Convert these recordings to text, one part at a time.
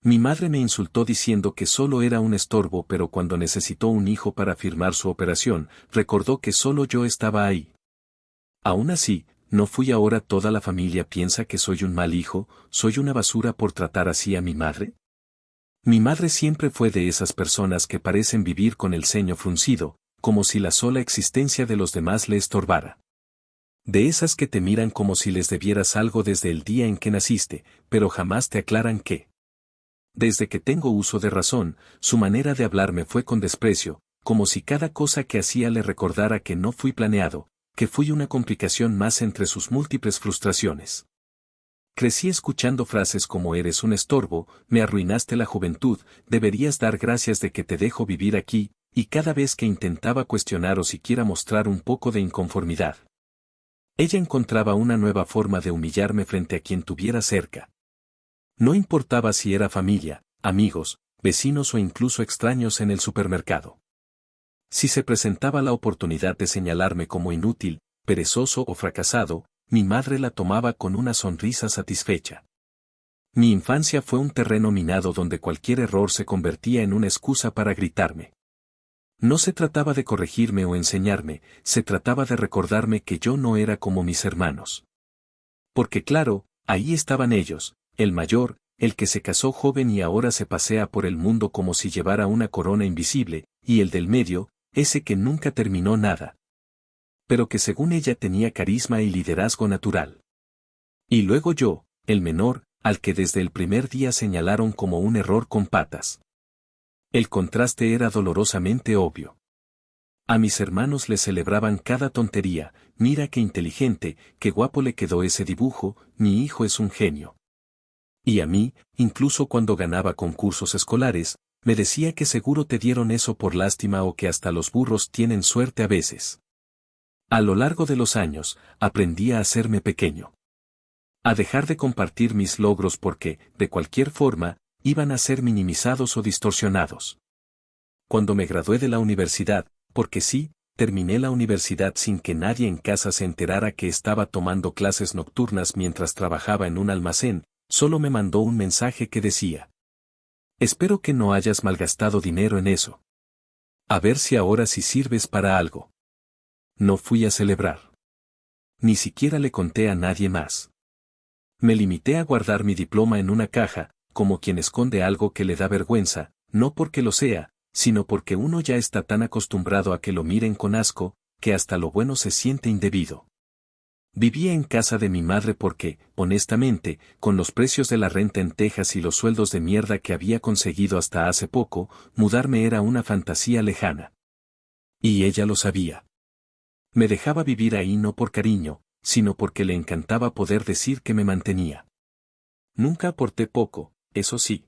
Mi madre me insultó diciendo que solo era un estorbo, pero cuando necesitó un hijo para firmar su operación, recordó que solo yo estaba ahí. Aún así, no fui. Ahora toda la familia piensa que soy un mal hijo, soy una basura por tratar así a mi madre. Mi madre siempre fue de esas personas que parecen vivir con el ceño fruncido, como si la sola existencia de los demás le estorbara. De esas que te miran como si les debieras algo desde el día en que naciste, pero jamás te aclaran que. Desde que tengo uso de razón, su manera de hablarme fue con desprecio, como si cada cosa que hacía le recordara que no fui planeado, que fui una complicación más entre sus múltiples frustraciones. Crecí escuchando frases como eres un estorbo, me arruinaste la juventud, deberías dar gracias de que te dejo vivir aquí, y cada vez que intentaba cuestionar o siquiera mostrar un poco de inconformidad, ella encontraba una nueva forma de humillarme frente a quien tuviera cerca. No importaba si era familia, amigos, vecinos o incluso extraños en el supermercado. Si se presentaba la oportunidad de señalarme como inútil, perezoso o fracasado, mi madre la tomaba con una sonrisa satisfecha. Mi infancia fue un terreno minado donde cualquier error se convertía en una excusa para gritarme. No se trataba de corregirme o enseñarme, se trataba de recordarme que yo no era como mis hermanos. Porque claro, ahí estaban ellos, el mayor, el que se casó joven y ahora se pasea por el mundo como si llevara una corona invisible, y el del medio, ese que nunca terminó nada, pero que según ella tenía carisma y liderazgo natural. Y luego yo, el menor, al que desde el primer día señalaron como un error con patas. El contraste era dolorosamente obvio. A mis hermanos les celebraban cada tontería, mira qué inteligente, qué guapo le quedó ese dibujo, mi hijo es un genio. Y a mí, incluso cuando ganaba concursos escolares, me decía que seguro te dieron eso por lástima o que hasta los burros tienen suerte a veces. A lo largo de los años, aprendí a hacerme pequeño. A dejar de compartir mis logros porque, de cualquier forma, iban a ser minimizados o distorsionados. Cuando me gradué de la universidad, porque sí, terminé la universidad sin que nadie en casa se enterara que estaba tomando clases nocturnas mientras trabajaba en un almacén, solo me mandó un mensaje que decía: espero que no hayas malgastado dinero en eso. A ver si ahora sí sirves para algo. No fui a celebrar. Ni siquiera le conté a nadie más. Me limité a guardar mi diploma en una caja, como quien esconde algo que le da vergüenza, no porque lo sea, sino porque uno ya está tan acostumbrado a que lo miren con asco, que hasta lo bueno se siente indebido. Vivía en casa de mi madre porque, honestamente, con los precios de la renta en Texas y los sueldos de mierda que había conseguido hasta hace poco, mudarme era una fantasía lejana. Y ella lo sabía. Me dejaba vivir ahí no por cariño, sino porque le encantaba poder decir que me mantenía. Nunca aporté poco, eso sí.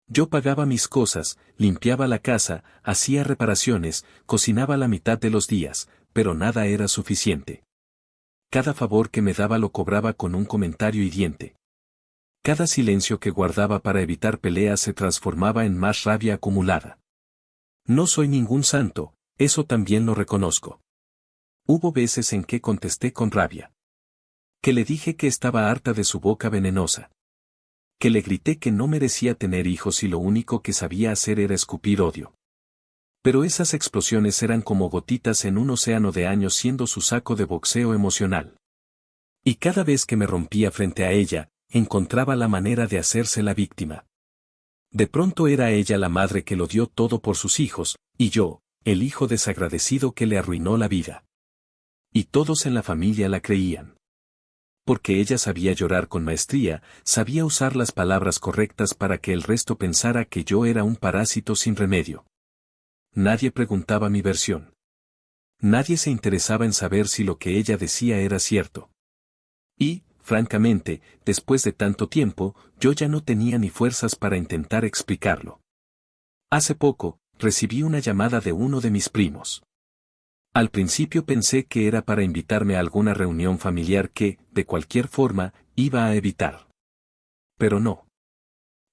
Yo pagaba mis cosas, limpiaba la casa, hacía reparaciones, cocinaba la mitad de los días, pero nada era suficiente. Cada favor que me daba lo cobraba con un comentario hiriente. Cada silencio que guardaba para evitar peleas se transformaba en más rabia acumulada. No soy ningún santo, eso también lo reconozco. Hubo veces en que contesté con rabia. Que le dije que estaba harta de su boca venenosa. Que le grité que no merecía tener hijos y lo único que sabía hacer era escupir odio. Pero esas explosiones eran como gotitas en un océano de años siendo su saco de boxeo emocional. Y cada vez que me rompía frente a ella, encontraba la manera de hacerse la víctima. De pronto era ella la madre que lo dio todo por sus hijos, y yo, el hijo desagradecido que le arruinó la vida. Y todos en la familia la creían. Porque ella sabía llorar con maestría, sabía usar las palabras correctas para que el resto pensara que yo era un parásito sin remedio. Nadie preguntaba mi versión. Nadie se interesaba en saber si lo que ella decía era cierto. Y, francamente, después de tanto tiempo, yo ya no tenía ni fuerzas para intentar explicarlo. Hace poco, recibí una llamada de uno de mis primos. Al principio pensé que era para invitarme a alguna reunión familiar que, de cualquier forma, iba a evitar. Pero no.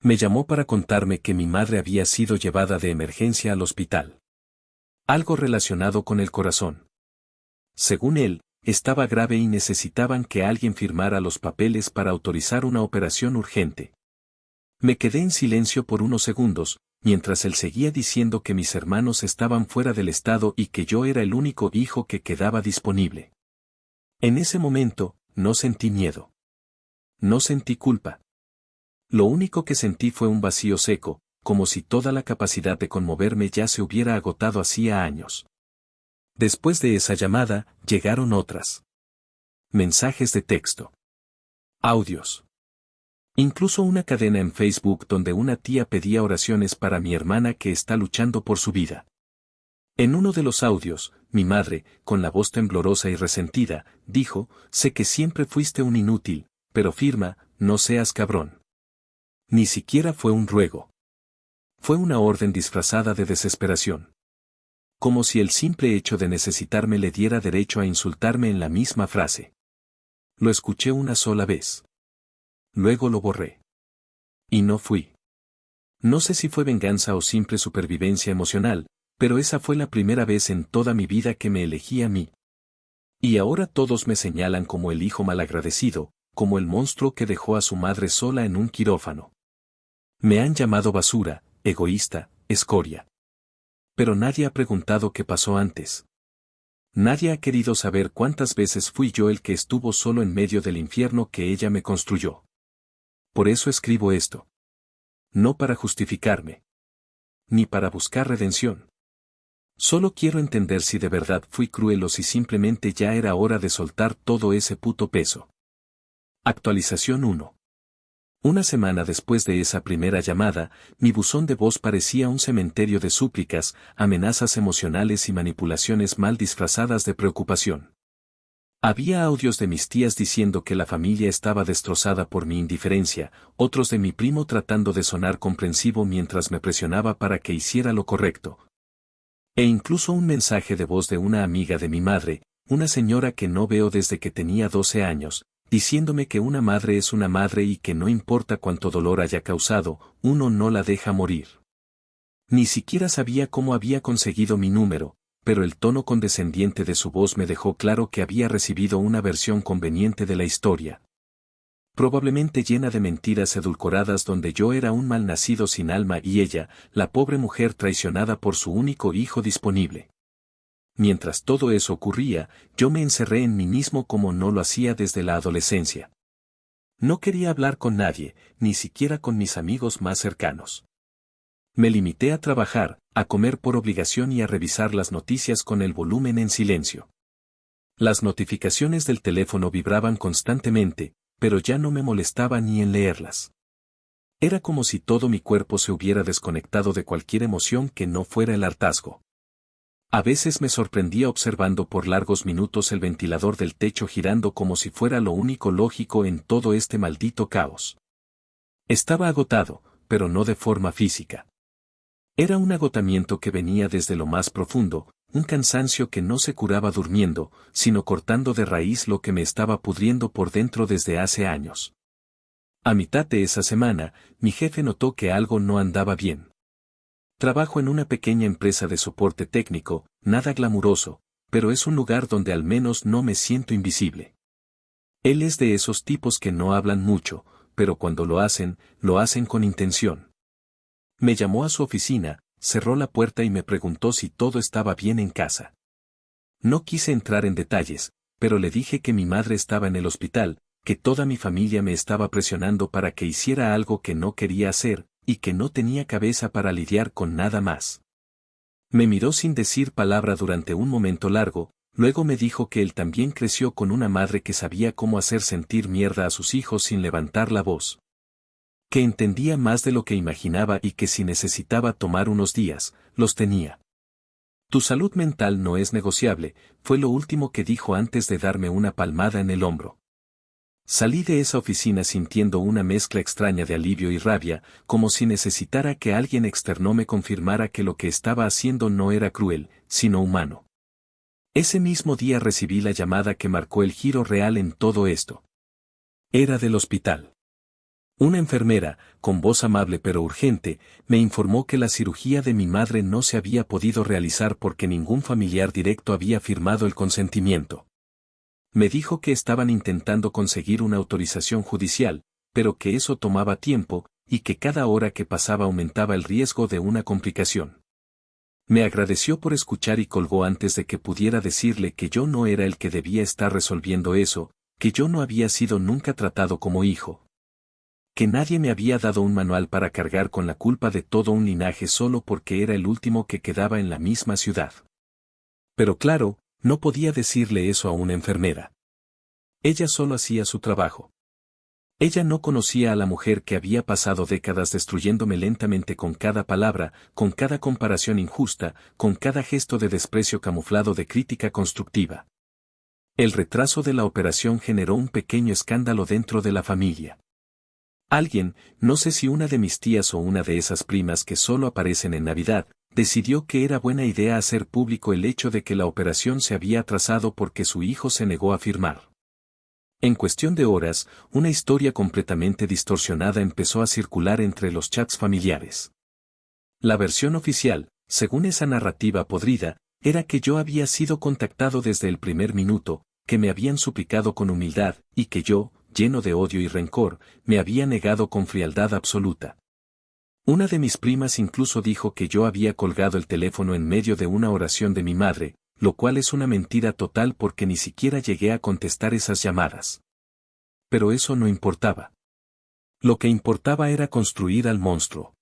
Me llamó para contarme que mi madre había sido llevada de emergencia al hospital. Algo relacionado con el corazón. Según él, estaba grave y necesitaban que alguien firmara los papeles para autorizar una operación urgente. Me quedé en silencio por unos segundos, mientras él seguía diciendo que mis hermanos estaban fuera del estado y que yo era el único hijo que quedaba disponible. En ese momento, no sentí miedo. No sentí culpa. Lo único que sentí fue un vacío seco, como si toda la capacidad de conmoverme ya se hubiera agotado hacía años. Después de esa llamada, llegaron otras. Mensajes de texto. Audios. Incluso una cadena en Facebook donde una tía pedía oraciones para mi hermana que está luchando por su vida. En uno de los audios, mi madre, con la voz temblorosa y resentida, dijo: sé que siempre fuiste un inútil, pero firma, no seas cabrón. Ni siquiera fue un ruego. Fue una orden disfrazada de desesperación. Como si el simple hecho de necesitarme le diera derecho a insultarme en la misma frase. Lo escuché una sola vez. Luego lo borré. Y no fui. No sé si fue venganza o simple supervivencia emocional, pero esa fue la primera vez en toda mi vida que me elegí a mí. Y ahora todos me señalan como el hijo malagradecido, como el monstruo que dejó a su madre sola en un quirófano. Me han llamado basura, egoísta, escoria. Pero nadie ha preguntado qué pasó antes. Nadie ha querido saber cuántas veces fui yo el que estuvo solo en medio del infierno que ella me construyó. Por eso escribo esto. No para justificarme. Ni para buscar redención. Solo quiero entender si de verdad fui cruel o si simplemente ya era hora de soltar todo ese puto peso. Actualización 1. Una semana después de esa primera llamada, mi buzón de voz parecía un cementerio de súplicas, amenazas emocionales y manipulaciones mal disfrazadas de preocupación. Había audios de mis tías diciendo que la familia estaba destrozada por mi indiferencia, otros de mi primo tratando de sonar comprensivo mientras me presionaba para que hiciera lo correcto. E incluso un mensaje de voz de una amiga de mi madre, una señora que no veo desde que tenía 12 años, diciéndome que una madre es una madre y que no importa cuánto dolor haya causado, uno no la deja morir. Ni siquiera sabía cómo había conseguido mi número, pero el tono condescendiente de su voz me dejó claro que había recibido una versión conveniente de la historia. Probablemente llena de mentiras edulcoradas donde yo era un malnacido sin alma y ella, la pobre mujer traicionada por su único hijo disponible. Mientras todo eso ocurría, yo me encerré en mí mismo como no lo hacía desde la adolescencia. No quería hablar con nadie, ni siquiera con mis amigos más cercanos. Me limité a trabajar, a comer por obligación y a revisar las noticias con el volumen en silencio. Las notificaciones del teléfono vibraban constantemente, pero ya no me molestaba ni en leerlas. Era como si todo mi cuerpo se hubiera desconectado de cualquier emoción que no fuera el hartazgo. A veces me sorprendía observando por largos minutos el ventilador del techo girando como si fuera lo único lógico en todo este maldito caos. Estaba agotado, pero no de forma física. Era un agotamiento que venía desde lo más profundo, un cansancio que no se curaba durmiendo, sino cortando de raíz lo que me estaba pudriendo por dentro desde hace años. A mitad de esa semana, mi jefe notó que algo no andaba bien. Trabajo en una pequeña empresa de soporte técnico, nada glamuroso, pero es un lugar donde al menos no me siento invisible. Él es de esos tipos que no hablan mucho, pero cuando lo hacen con intención. Me llamó a su oficina, cerró la puerta y me preguntó si todo estaba bien en casa. No quise entrar en detalles, pero le dije que mi madre estaba en el hospital, que toda mi familia me estaba presionando para que hiciera algo que no quería hacer, y que no tenía cabeza para lidiar con nada más. Me miró sin decir palabra durante un momento largo, luego me dijo que él también creció con una madre que sabía cómo hacer sentir mierda a sus hijos sin levantar la voz. Que entendía más de lo que imaginaba y que si necesitaba tomar unos días, los tenía. Tu salud mental no es negociable, fue lo último que dijo antes de darme una palmada en el hombro. Salí de esa oficina sintiendo una mezcla extraña de alivio y rabia, como si necesitara que alguien externo me confirmara que lo que estaba haciendo no era cruel, sino humano. Ese mismo día recibí la llamada que marcó el giro real en todo esto. Era del hospital. Una enfermera, con voz amable pero urgente, me informó que la cirugía de mi madre no se había podido realizar porque ningún familiar directo había firmado el consentimiento. Me dijo que estaban intentando conseguir una autorización judicial, pero que eso tomaba tiempo, y que cada hora que pasaba aumentaba el riesgo de una complicación. Me agradeció por escuchar y colgó antes de que pudiera decirle que yo no era el que debía estar resolviendo eso, que yo no había sido nunca tratado como hijo. Que nadie me había dado un manual para cargar con la culpa de todo un linaje solo porque era el último que quedaba en la misma ciudad. Pero claro, no podía decirle eso a una enfermera. Ella solo hacía su trabajo. Ella no conocía a la mujer que había pasado décadas destruyéndome lentamente con cada palabra, con cada comparación injusta, con cada gesto de desprecio camuflado de crítica constructiva. El retraso de la operación generó un pequeño escándalo dentro de la familia. Alguien, no sé si una de mis tías o una de esas primas que solo aparecen en Navidad, decidió que era buena idea hacer público el hecho de que la operación se había atrasado porque su hijo se negó a firmar. En cuestión de horas, una historia completamente distorsionada empezó a circular entre los chats familiares. La versión oficial, según esa narrativa podrida, era que yo había sido contactado desde el primer minuto, que me habían suplicado con humildad, y que yo, lleno de odio y rencor, me había negado con frialdad absoluta. Una de mis primas incluso dijo que yo había colgado el teléfono en medio de una oración de mi madre, lo cual es una mentira total porque ni siquiera llegué a contestar esas llamadas. Pero eso no importaba. Lo que importaba era construir al monstruo.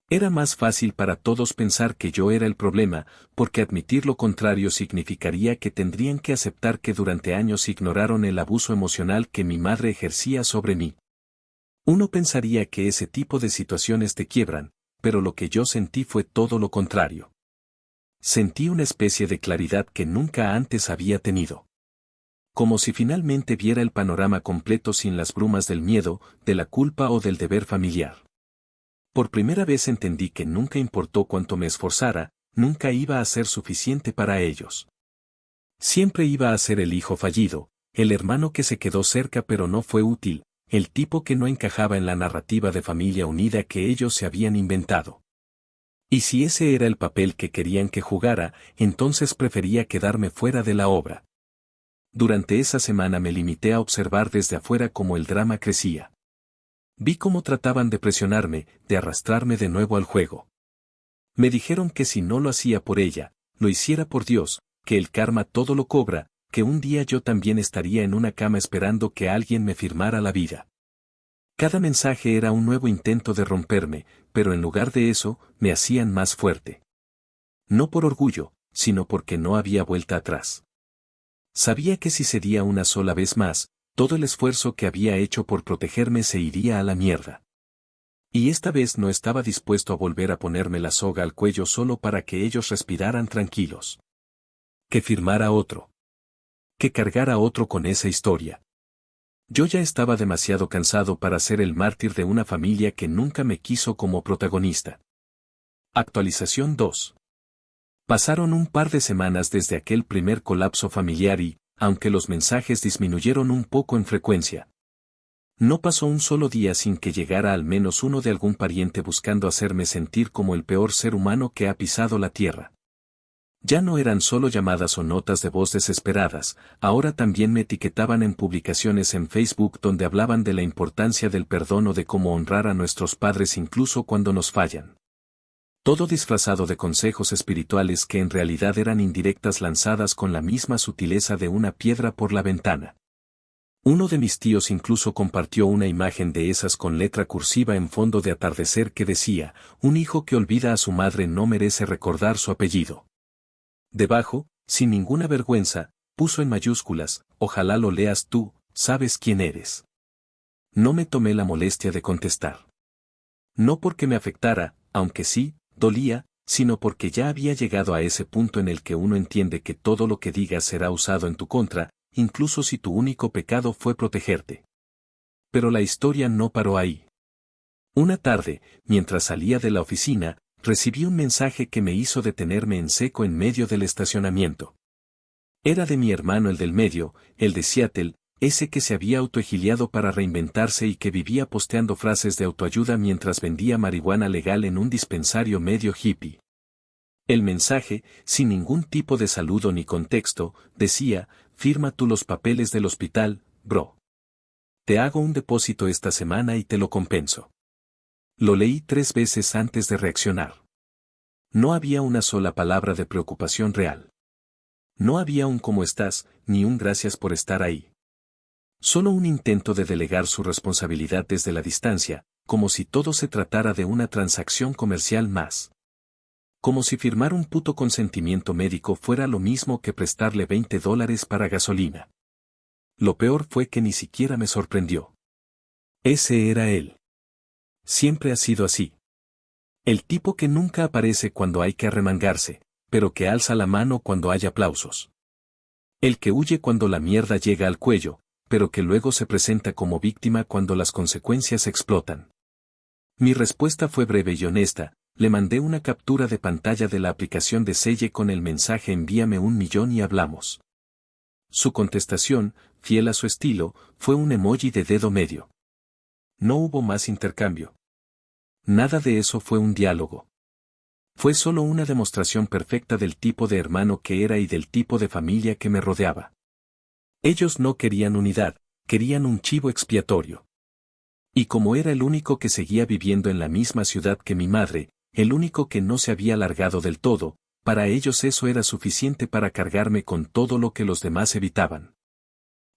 Era más fácil para todos pensar que yo era el problema, porque admitir lo contrario significaría que tendrían que aceptar que durante años ignoraron el abuso emocional que mi madre ejercía sobre mí. Uno pensaría que ese tipo de situaciones te quiebran, pero lo que yo sentí fue todo lo contrario. Sentí una especie de claridad que nunca antes había tenido. Como si finalmente viera el panorama completo sin las brumas del miedo, de la culpa o del deber familiar. Por primera vez entendí que nunca importó cuánto me esforzara, nunca iba a ser suficiente para ellos. Siempre iba a ser el hijo fallido, el hermano que se quedó cerca pero no fue útil, el tipo que no encajaba en la narrativa de familia unida que ellos se habían inventado. Y si ese era el papel que querían que jugara, entonces prefería quedarme fuera de la obra. Durante esa semana me limité a observar desde afuera cómo el drama crecía. Vi cómo trataban de presionarme, de arrastrarme de nuevo al juego. Me dijeron que si no lo hacía por ella, lo hiciera por Dios, que el karma todo lo cobra, que un día yo también estaría en una cama esperando que alguien me firmara la vida. Cada mensaje era un nuevo intento de romperme, pero en lugar de eso, me hacían más fuerte. No por orgullo, sino porque no había vuelta atrás. Sabía que si cedía una sola vez más, todo el esfuerzo que había hecho por protegerme se iría a la mierda. Y esta vez no estaba dispuesto a volver a ponerme la soga al cuello solo para que ellos respiraran tranquilos. Que firmara otro. Que cargara otro con esa historia. Yo ya estaba demasiado cansado para ser el mártir de una familia que nunca me quiso como protagonista. Actualización 2. Pasaron un par de semanas desde aquel primer colapso familiar y, aunque los mensajes disminuyeron un poco en frecuencia, no pasó un solo día sin que llegara al menos uno de algún pariente buscando hacerme sentir como el peor ser humano que ha pisado la tierra. Ya no eran solo llamadas o notas de voz desesperadas, ahora también me etiquetaban en publicaciones en Facebook donde hablaban de la importancia del perdón o de cómo honrar a nuestros padres incluso cuando nos fallan. Todo disfrazado de consejos espirituales que en realidad eran indirectas lanzadas con la misma sutileza de una piedra por la ventana. Uno de mis tíos incluso compartió una imagen de esas con letra cursiva en fondo de atardecer que decía, un hijo que olvida a su madre no merece recordar su apellido. Debajo, sin ninguna vergüenza, puso en mayúsculas, ojalá lo leas tú, sabes quién eres. No me tomé la molestia de contestar. No porque me afectara, aunque sí, dolía, sino porque ya había llegado a ese punto en el que uno entiende que todo lo que digas será usado en tu contra, incluso si tu único pecado fue protegerte. Pero la historia no paró ahí. Una tarde, mientras salía de la oficina, recibí un mensaje que me hizo detenerme en seco en medio del estacionamiento. Era de mi hermano el del medio, el de Seattle, ese que se había autoexiliado para reinventarse y que vivía posteando frases de autoayuda mientras vendía marihuana legal en un dispensario medio hippie. El mensaje, sin ningún tipo de saludo ni contexto, decía, firma tú los papeles del hospital, bro. Te hago un depósito esta semana y te lo compenso. Lo leí 3 veces antes de reaccionar. No había una sola palabra de preocupación real. No había un "¿cómo estás?", ni un "gracias por estar ahí". Solo un intento de delegar su responsabilidad desde la distancia, como si todo se tratara de una transacción comercial más. Como si firmar un puto consentimiento médico fuera lo mismo que prestarle $20 para gasolina. Lo peor fue que ni siquiera me sorprendió. Ese era él. Siempre ha sido así. El tipo que nunca aparece cuando hay que arremangarse, pero que alza la mano cuando hay aplausos. El que huye cuando la mierda llega al cuello, pero que luego se presenta como víctima cuando las consecuencias explotan. Mi respuesta fue breve y honesta. Le mandé una captura de pantalla de la aplicación de Selle con el mensaje "envíame 1.000.000 y hablamos". Su contestación, fiel a su estilo, fue un emoji de dedo medio. No hubo más intercambio. Nada de eso fue un diálogo. Fue solo una demostración perfecta del tipo de hermano que era y del tipo de familia que me rodeaba. Ellos no querían unidad, querían un chivo expiatorio. Y como era el único que seguía viviendo en la misma ciudad que mi madre, el único que no se había largado del todo, para ellos eso era suficiente para cargarme con todo lo que los demás evitaban.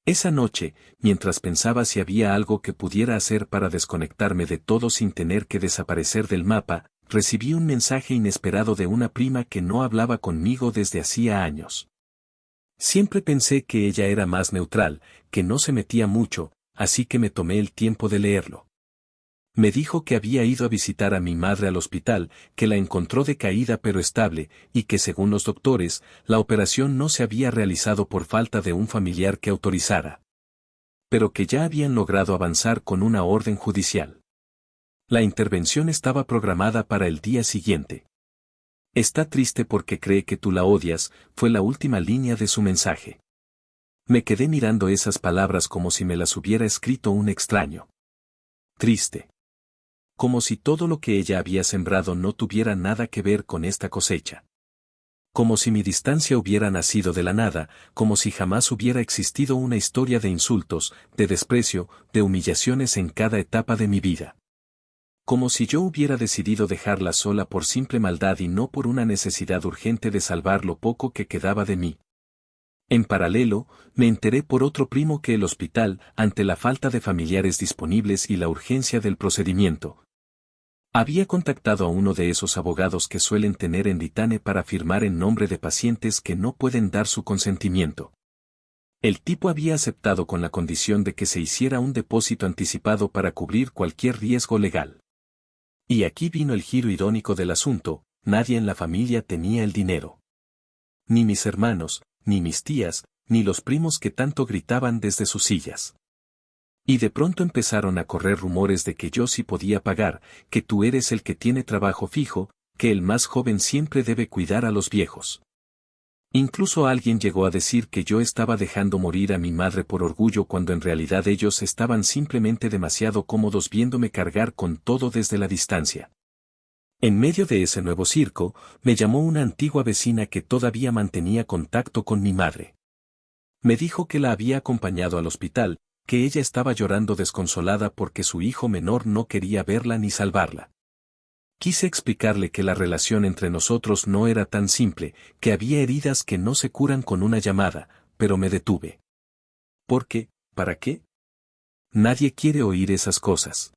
Esa noche, mientras pensaba si había algo que pudiera hacer para desconectarme de todo sin tener que desaparecer del mapa, recibí un mensaje inesperado de una prima que no hablaba conmigo desde hacía años. Siempre pensé que ella era más neutral, que no se metía mucho, así que me tomé el tiempo de leerlo. Me dijo que había ido a visitar a mi madre al hospital, que la encontró decaída pero estable, y que según los doctores, la operación no se había realizado por falta de un familiar que autorizara. Pero que ya habían logrado avanzar con una orden judicial. La intervención estaba programada para el día siguiente. Está triste porque cree que tú la odias, fue la última línea de su mensaje. Me quedé mirando esas palabras como si me las hubiera escrito un extraño. Triste. Como si todo lo que ella había sembrado no tuviera nada que ver con esta cosecha. Como si mi distancia hubiera nacido de la nada, como si jamás hubiera existido una historia de insultos, de desprecio, de humillaciones en cada etapa de mi vida. Como si yo hubiera decidido dejarla sola por simple maldad y no por una necesidad urgente de salvar lo poco que quedaba de mí. En paralelo, me enteré por otro primo que el hospital, ante la falta de familiares disponibles y la urgencia del procedimiento, había contactado a uno de esos abogados que suelen tener en Ditane para firmar en nombre de pacientes que no pueden dar su consentimiento. El tipo había aceptado con la condición de que se hiciera un depósito anticipado para cubrir cualquier riesgo legal. Y aquí vino el giro irónico del asunto: nadie en la familia tenía el dinero. Ni mis hermanos, ni mis tías, ni los primos que tanto gritaban desde sus sillas. Y de pronto empezaron a correr rumores de que yo sí podía pagar, que tú eres el que tiene trabajo fijo, que el más joven siempre debe cuidar a los viejos. Incluso alguien llegó a decir que yo estaba dejando morir a mi madre por orgullo cuando en realidad ellos estaban simplemente demasiado cómodos viéndome cargar con todo desde la distancia. En medio de ese nuevo circo, me llamó una antigua vecina que todavía mantenía contacto con mi madre. Me dijo que la había acompañado al hospital, que ella estaba llorando desconsolada porque su hijo menor no quería verla ni salvarla. Quise explicarle que la relación entre nosotros no era tan simple, que había heridas que no se curan con una llamada, pero me detuve. ¿Por qué? ¿Para qué? Nadie quiere oír esas cosas.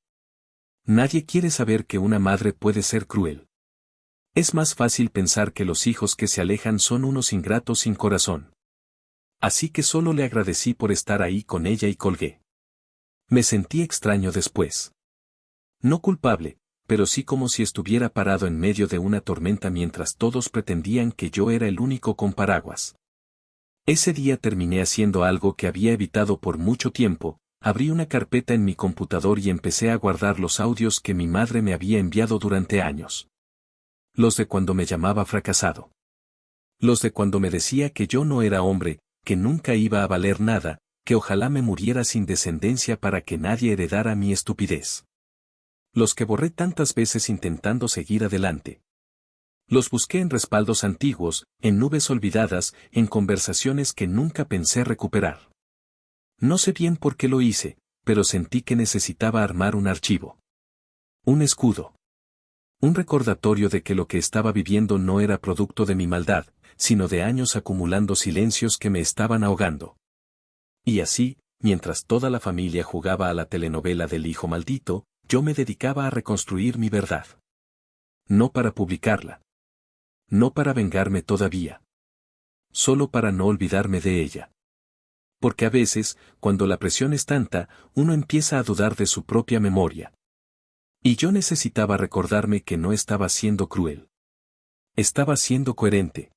Nadie quiere saber que una madre puede ser cruel. Es más fácil pensar que los hijos que se alejan son unos ingratos sin corazón. Así que solo le agradecí por estar ahí con ella y colgué. Me sentí extraño después. No culpable, pero sí como si estuviera parado en medio de una tormenta mientras todos pretendían que yo era el único con paraguas. Ese día terminé haciendo algo que había evitado por mucho tiempo: abrí una carpeta en mi computador y empecé a guardar los audios que mi madre me había enviado durante años. Los de cuando me llamaba fracasado. Los de cuando me decía que yo no era hombre, que nunca iba a valer nada, que ojalá me muriera sin descendencia para que nadie heredara mi estupidez. Los que borré tantas veces intentando seguir adelante. Los busqué en respaldos antiguos, en nubes olvidadas, en conversaciones que nunca pensé recuperar. No sé bien por qué lo hice, pero sentí que necesitaba armar un archivo. Un escudo. Un recordatorio de que lo que estaba viviendo no era producto de mi maldad, sino de años acumulando silencios que me estaban ahogando. Y así, mientras toda la familia jugaba a la telenovela del hijo maldito, yo me dedicaba a reconstruir mi verdad. No para publicarla. No para vengarme todavía. Solo para no olvidarme de ella. Porque a veces, cuando la presión es tanta, uno empieza a dudar de su propia memoria. Y yo necesitaba recordarme que no estaba siendo cruel. Estaba siendo coherente.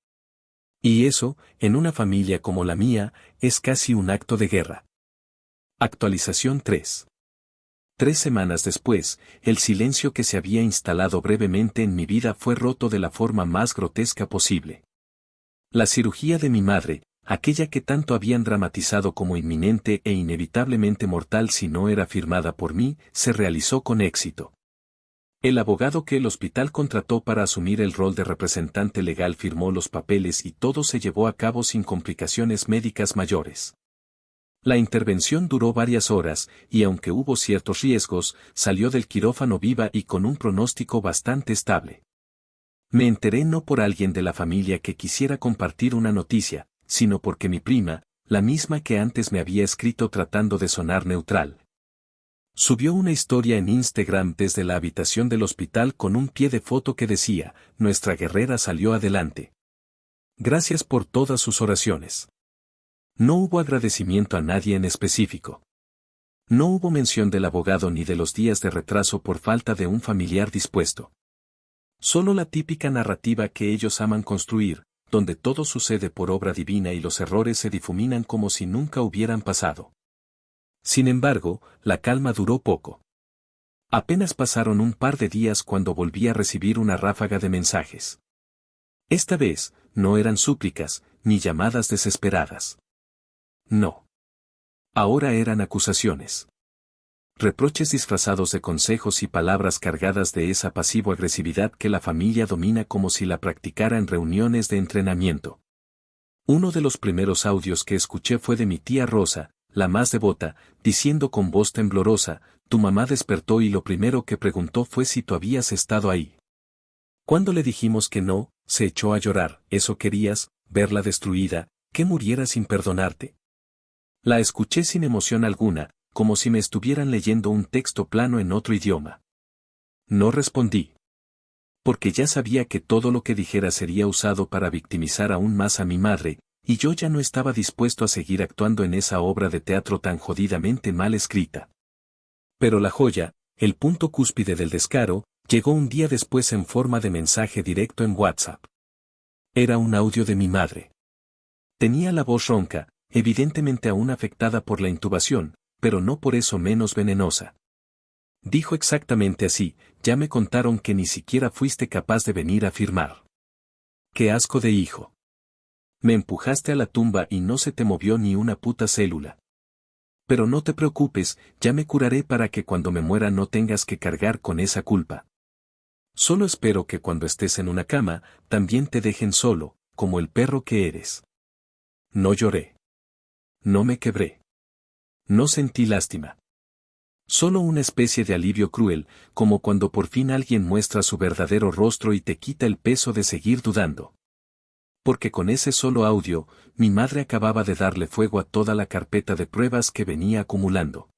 Y eso, en una familia como la mía, es casi un acto de guerra. Actualización 3. 3 semanas después, el silencio que se había instalado brevemente en mi vida fue roto de la forma más grotesca posible. La cirugía de mi madre, aquella que tanto habían dramatizado como inminente e inevitablemente mortal si no era firmada por mí, se realizó con éxito. El abogado que el hospital contrató para asumir el rol de representante legal firmó los papeles y todo se llevó a cabo sin complicaciones médicas mayores. La intervención duró varias horas, y aunque hubo ciertos riesgos, salió del quirófano viva y con un pronóstico bastante estable. Me enteré no por alguien de la familia que quisiera compartir una noticia, sino porque mi prima, la misma que antes me había escrito tratando de sonar neutral, subió una historia en Instagram desde la habitación del hospital con un pie de foto que decía: "Nuestra guerrera salió adelante. Gracias por todas sus oraciones". No hubo agradecimiento a nadie en específico. No hubo mención del abogado ni de los días de retraso por falta de un familiar dispuesto. Solo la típica narrativa que ellos aman construir, donde todo sucede por obra divina y los errores se difuminan como si nunca hubieran pasado. Sin embargo, la calma duró poco. Apenas pasaron un par de días cuando volví a recibir una ráfaga de mensajes. Esta vez, no eran súplicas, ni llamadas desesperadas. No. Ahora eran acusaciones. Reproches disfrazados de consejos y palabras cargadas de esa pasivo-agresividad que la familia domina como si la practicara en reuniones de entrenamiento. Uno de los primeros audios que escuché fue de mi tía Rosa, la más devota, diciendo con voz temblorosa: "Tu mamá despertó y lo primero que preguntó fue si tú habías estado ahí. Cuando le dijimos que no, se echó a llorar. ¿Eso querías, verla destruida, que muriera sin perdonarte?". La escuché sin emoción alguna, como si me estuvieran leyendo un texto plano en otro idioma. No respondí. Porque ya sabía que todo lo que dijera sería usado para victimizar aún más a mi madre, y yo ya no estaba dispuesto a seguir actuando en esa obra de teatro tan jodidamente mal escrita. Pero la joya, el punto cúspide del descaro, llegó un día después en forma de mensaje directo en WhatsApp. Era un audio de mi madre. Tenía la voz ronca, evidentemente aún afectada por la intubación, pero no por eso menos venenosa. Dijo exactamente así: "Ya me contaron que ni siquiera fuiste capaz de venir a firmar. ¡Qué asco de hijo! Me empujaste a la tumba y no se te movió ni una puta célula. Pero no te preocupes, ya me curaré para que cuando me muera no tengas que cargar con esa culpa. Solo espero que cuando estés en una cama, también te dejen solo, como el perro que eres". No lloré. No me quebré. No sentí lástima. Solo una especie de alivio cruel, como cuando por fin alguien muestra su verdadero rostro y te quita el peso de seguir dudando. Porque con ese solo audio, mi madre acababa de darle fuego a toda la carpeta de pruebas que venía acumulando.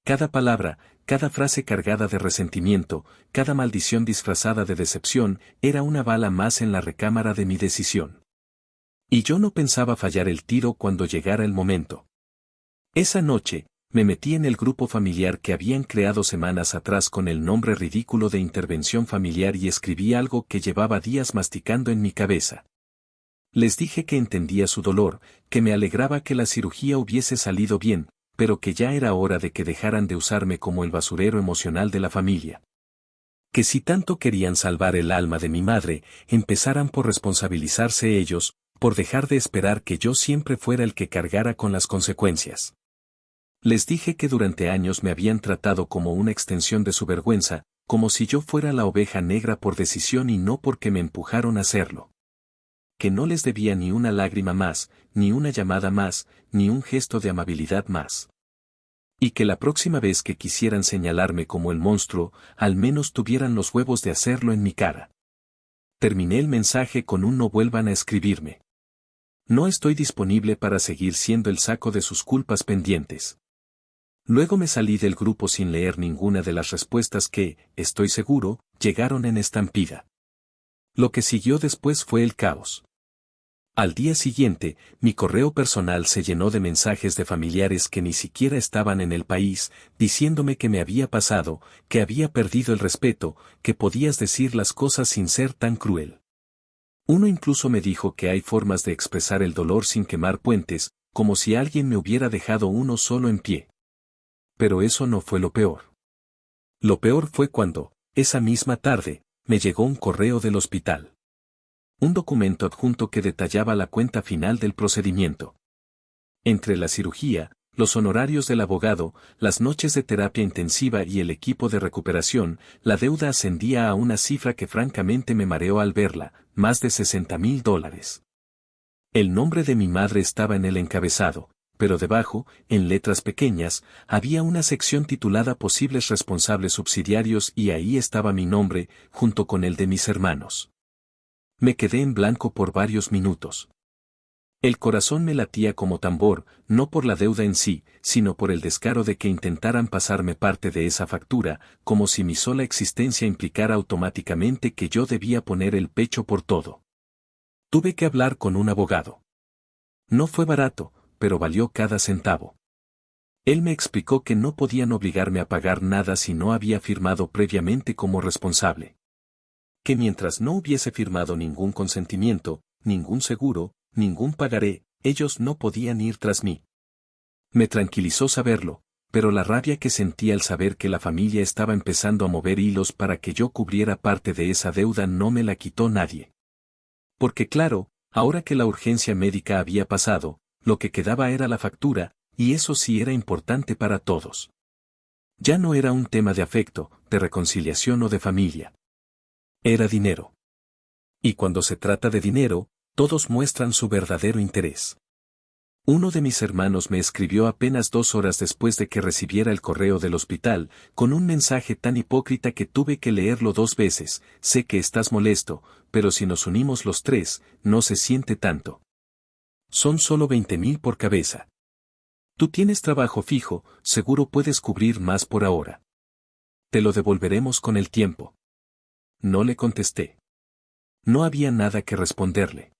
Cada palabra, cada frase cargada de resentimiento, cada maldición disfrazada de decepción, era una bala más en la recámara de mi decisión. Y yo no pensaba fallar el tiro cuando llegara el momento. Esa noche, me metí en el grupo familiar que habían creado semanas atrás con el nombre ridículo de Intervención Familiar y escribí algo que llevaba días masticando en mi cabeza. Les dije que entendía su dolor, que me alegraba que la cirugía hubiese salido bien, pero que ya era hora de que dejaran de usarme como el basurero emocional de la familia. Que si tanto querían salvar el alma de mi madre, empezaran por responsabilizarse ellos, por dejar de esperar que yo siempre fuera el que cargara con las consecuencias. Les dije que durante años me habían tratado como una extensión de su vergüenza, como si yo fuera la oveja negra por decisión y no porque me empujaron a hacerlo. Que no les debía ni una lágrima más, ni una llamada más, ni un gesto de amabilidad más. Y que la próxima vez que quisieran señalarme como el monstruo, al menos tuvieran los huevos de hacerlo en mi cara. Terminé el mensaje con un no vuelvan a escribirme. No estoy disponible para seguir siendo el saco de sus culpas pendientes. Luego me salí del grupo sin leer ninguna de las respuestas que, estoy seguro, llegaron en estampida. Lo que siguió después fue el caos. Al día siguiente, mi correo personal se llenó de mensajes de familiares que ni siquiera estaban en el país, diciéndome que me había pasado, que había perdido el respeto, que podías decir las cosas sin ser tan cruel. Uno incluso me dijo que hay formas de expresar el dolor sin quemar puentes, como si alguien me hubiera dejado uno solo en pie. Pero eso no fue lo peor. Lo peor fue cuando, esa misma tarde, me llegó un correo del hospital. Un documento adjunto que detallaba la cuenta final del procedimiento. Entre la cirugía, los honorarios del abogado, las noches de terapia intensiva y el equipo de recuperación, la deuda ascendía a una cifra que francamente me mareó al verla, más de $60,000. El nombre de mi madre estaba en el encabezado, pero debajo, en letras pequeñas, había una sección titulada Posibles responsables subsidiarios y ahí estaba mi nombre, junto con el de mis hermanos. Me quedé en blanco por varios minutos. El corazón me latía como tambor, no por la deuda en sí, sino por el descaro de que intentaran pasarme parte de esa factura, como si mi sola existencia implicara automáticamente que yo debía poner el pecho por todo. Tuve que hablar con un abogado. No fue barato, pero valió cada centavo. Él me explicó que no podían obligarme a pagar nada si no había firmado previamente como responsable. Que mientras no hubiese firmado ningún consentimiento, ningún seguro, ningún pagaré, ellos no podían ir tras mí. Me tranquilizó saberlo, pero la rabia que sentí al saber que la familia estaba empezando a mover hilos para que yo cubriera parte de esa deuda no me la quitó nadie. Porque claro, ahora que la urgencia médica había pasado, lo que quedaba era la factura, y eso sí era importante para todos. Ya no era un tema de afecto, de reconciliación o de familia. Era dinero. Y cuando se trata de dinero, todos muestran su verdadero interés. Uno de mis hermanos me escribió apenas 2 horas después de que recibiera el correo del hospital, con un mensaje tan hipócrita que tuve que leerlo 2 veces. Sé que estás molesto, pero si nos unimos los 3, no se siente tanto. Son solo 20,000 por cabeza. Tú tienes trabajo fijo, seguro puedes cubrir más por ahora. Te lo devolveremos con el tiempo. No le contesté. No había nada que responderle.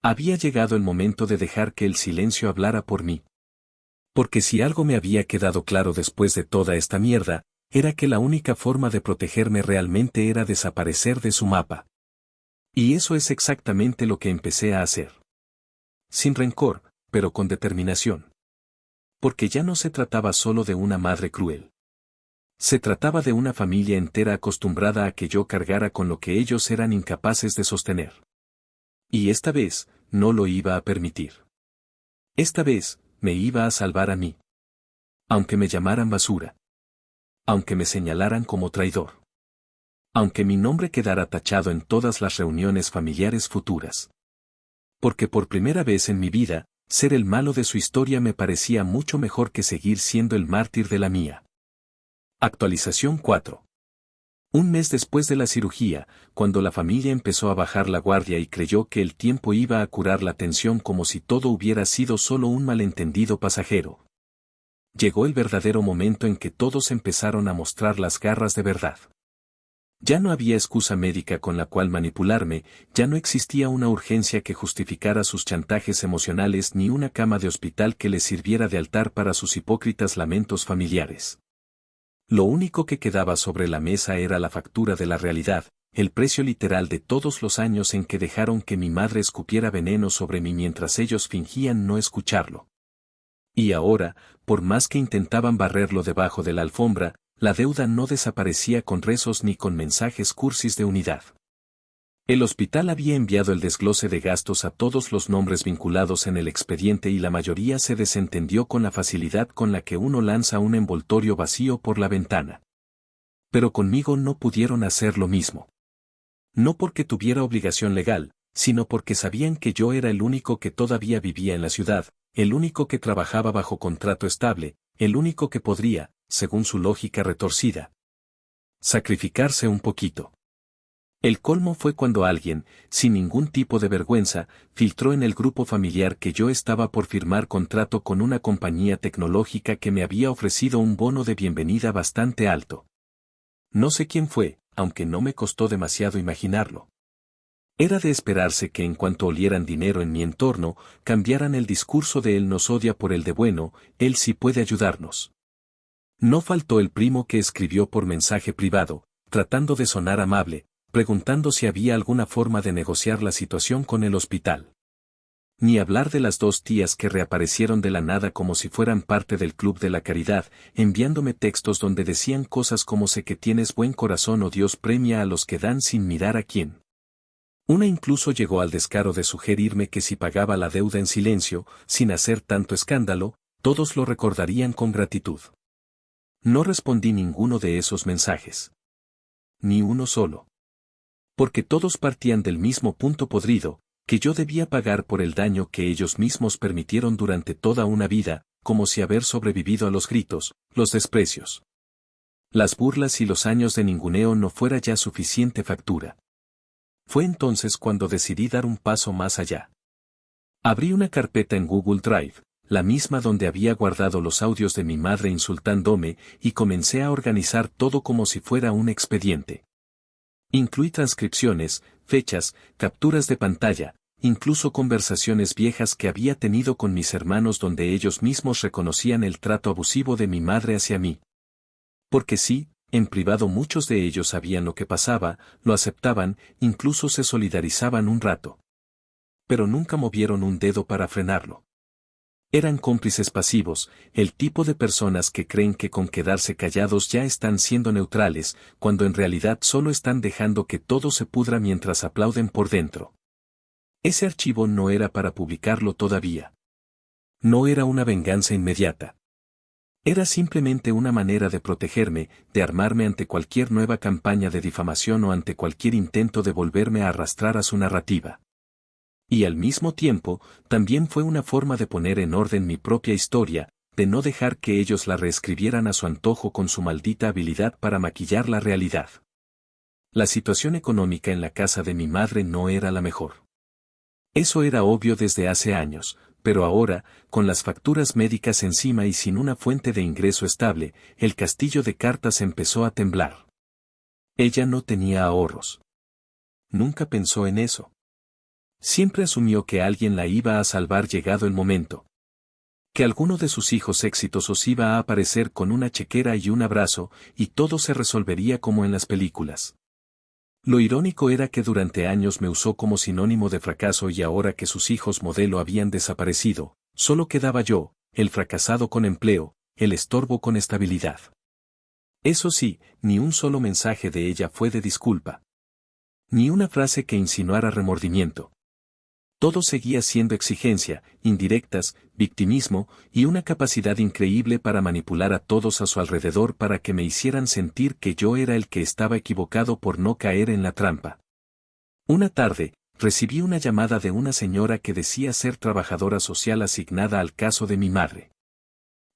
Había llegado el momento de dejar que el silencio hablara por mí. Porque si algo me había quedado claro después de toda esta mierda, era que la única forma de protegerme realmente era desaparecer de su mapa. Y eso es exactamente lo que empecé a hacer. Sin rencor, pero con determinación. Porque ya no se trataba solo de una madre cruel. Se trataba de una familia entera acostumbrada a que yo cargara con lo que ellos eran incapaces de sostener. Y esta vez, no lo iba a permitir. Esta vez, me iba a salvar a mí. Aunque me llamaran basura. Aunque me señalaran como traidor. Aunque mi nombre quedara tachado en todas las reuniones familiares futuras. Porque por primera vez en mi vida, ser el malo de su historia me parecía mucho mejor que seguir siendo el mártir de la mía. Actualización 4. Un mes después de la cirugía, cuando la familia empezó a bajar la guardia y creyó que el tiempo iba a curar la tensión como si todo hubiera sido solo un malentendido pasajero. Llegó el verdadero momento en que todos empezaron a mostrar las garras de verdad. Ya no había excusa médica con la cual manipularme, ya no existía una urgencia que justificara sus chantajes emocionales ni una cama de hospital que les sirviera de altar para sus hipócritas lamentos familiares. Lo único que quedaba sobre la mesa era la factura de la realidad, el precio literal de todos los años en que dejaron que mi madre escupiera veneno sobre mí mientras ellos fingían no escucharlo. Y ahora, por más que intentaban barrerlo debajo de la alfombra, la deuda no desaparecía con rezos ni con mensajes cursis de unidad. El hospital había enviado el desglose de gastos a todos los nombres vinculados en el expediente y la mayoría se desentendió con la facilidad con la que uno lanza un envoltorio vacío por la ventana. Pero conmigo no pudieron hacer lo mismo. No porque tuviera obligación legal, sino porque sabían que yo era el único que todavía vivía en la ciudad, el único que trabajaba bajo contrato estable, el único que podría, según su lógica retorcida, sacrificarse un poquito. El colmo fue cuando alguien, sin ningún tipo de vergüenza, filtró en el grupo familiar que yo estaba por firmar contrato con una compañía tecnológica que me había ofrecido un bono de bienvenida bastante alto. No sé quién fue, aunque no me costó demasiado imaginarlo. Era de esperarse que en cuanto olieran dinero en mi entorno, cambiaran el discurso de él nos odia por el de bueno, él sí puede ayudarnos. No faltó el primo que escribió por mensaje privado, tratando de sonar amable, preguntando si había alguna forma de negociar la situación con el hospital. Ni hablar de las dos tías que reaparecieron de la nada como si fueran parte del Club de la Caridad, enviándome textos donde decían cosas como sé que tienes buen corazón o Dios premia a los que dan sin mirar a quién. Una incluso llegó al descaro de sugerirme que si pagaba la deuda en silencio, sin hacer tanto escándalo, todos lo recordarían con gratitud. No respondí ninguno de esos mensajes. Ni uno solo. Porque todos partían del mismo punto podrido, que yo debía pagar por el daño que ellos mismos permitieron durante toda una vida, como si haber sobrevivido a los gritos, los desprecios, las burlas y los años de ninguneo no fuera ya suficiente factura. Fue entonces cuando decidí dar un paso más allá. Abrí una carpeta en Google Drive, la misma donde había guardado los audios de mi madre insultándome, y comencé a organizar todo como si fuera un expediente. Incluí transcripciones, fechas, capturas de pantalla, incluso conversaciones viejas que había tenido con mis hermanos donde ellos mismos reconocían el trato abusivo de mi madre hacia mí. Porque sí, en privado muchos de ellos sabían lo que pasaba, lo aceptaban, incluso se solidarizaban un rato. Pero nunca movieron un dedo para frenarlo. Eran cómplices pasivos, el tipo de personas que creen que con quedarse callados ya están siendo neutrales, cuando en realidad solo están dejando que todo se pudra mientras aplauden por dentro. Ese archivo no era para publicarlo todavía. No era una venganza inmediata. Era simplemente una manera de protegerme, de armarme ante cualquier nueva campaña de difamación o ante cualquier intento de volverme a arrastrar a su narrativa. Y al mismo tiempo, también fue una forma de poner en orden mi propia historia, de no dejar que ellos la reescribieran a su antojo con su maldita habilidad para maquillar la realidad. La situación económica en la casa de mi madre no era la mejor. Eso era obvio desde hace años, pero ahora, con las facturas médicas encima y sin una fuente de ingreso estable, el castillo de cartas empezó a temblar. Ella no tenía ahorros. Nunca pensó en eso. Siempre asumió que alguien la iba a salvar llegado el momento. Que alguno de sus hijos exitosos iba a aparecer con una chequera y un abrazo, y todo se resolvería como en las películas. Lo irónico era que durante años me usó como sinónimo de fracaso y ahora que sus hijos modelo habían desaparecido, solo quedaba yo, el fracasado con empleo, el estorbo con estabilidad. Eso sí, ni un solo mensaje de ella fue de disculpa. Ni una frase que insinuara remordimiento. Todo seguía siendo exigencia, indirectas, victimismo, y una capacidad increíble para manipular a todos a su alrededor para que me hicieran sentir que yo era el que estaba equivocado por no caer en la trampa. Una tarde, recibí una llamada de una señora que decía ser trabajadora social asignada al caso de mi madre.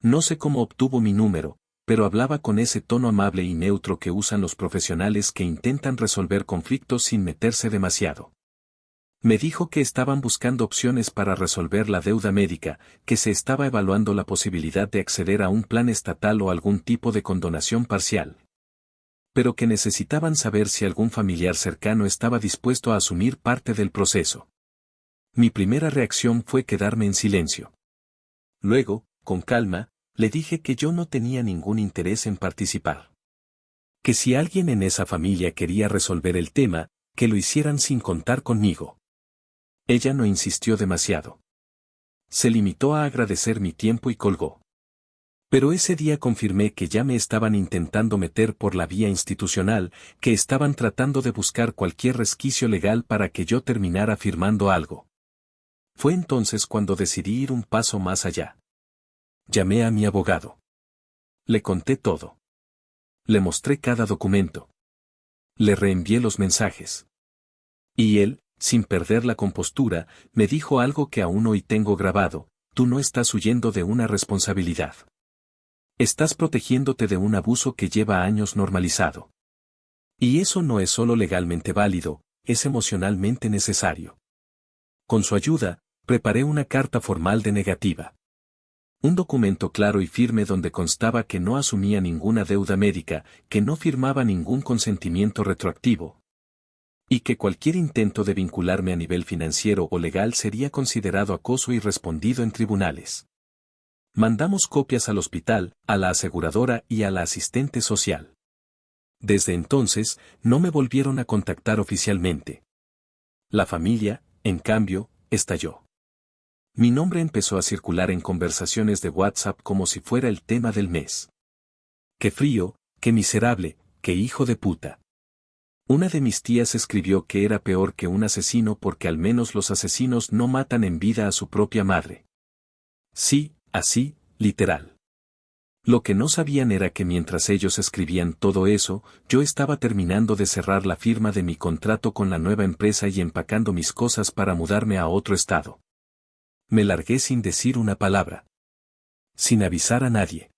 No sé cómo obtuvo mi número, pero hablaba con ese tono amable y neutro que usan los profesionales que intentan resolver conflictos sin meterse demasiado. Me dijo que estaban buscando opciones para resolver la deuda médica, que se estaba evaluando la posibilidad de acceder a un plan estatal o algún tipo de condonación parcial. Pero que necesitaban saber si algún familiar cercano estaba dispuesto a asumir parte del proceso. Mi primera reacción fue quedarme en silencio. Luego, con calma, le dije que yo no tenía ningún interés en participar. Que si alguien en esa familia quería resolver el tema, que lo hicieran sin contar conmigo. Ella no insistió demasiado. Se limitó a agradecer mi tiempo y colgó. Pero ese día confirmé que ya me estaban intentando meter por la vía institucional, que estaban tratando de buscar cualquier resquicio legal para que yo terminara firmando algo. Fue entonces cuando decidí ir un paso más allá. Llamé a mi abogado. Le conté todo. Le mostré cada documento. Le reenvié los mensajes. Y él, sin perder la compostura, me dijo algo que aún hoy tengo grabado: tú no estás huyendo de una responsabilidad. Estás protegiéndote de un abuso que lleva años normalizado. Y eso no es solo legalmente válido, es emocionalmente necesario. Con su ayuda, preparé una carta formal de negativa. Un documento claro y firme donde constaba que no asumía ninguna deuda médica, que no firmaba ningún consentimiento retroactivo. Y que cualquier intento de vincularme a nivel financiero o legal sería considerado acoso y respondido en tribunales. Mandamos copias al hospital, a la aseguradora y a la asistente social. Desde entonces, no me volvieron a contactar oficialmente. La familia, en cambio, estalló. Mi nombre empezó a circular en conversaciones de WhatsApp como si fuera el tema del mes. Qué frío, qué miserable, qué hijo de puta. Una de mis tías escribió que era peor que un asesino porque al menos los asesinos no matan en vida a su propia madre. Sí, así, literal. Lo que no sabían era que mientras ellos escribían todo eso, yo estaba terminando de cerrar la firma de mi contrato con la nueva empresa y empacando mis cosas para mudarme a otro estado. Me largué sin decir una palabra. Sin avisar a nadie.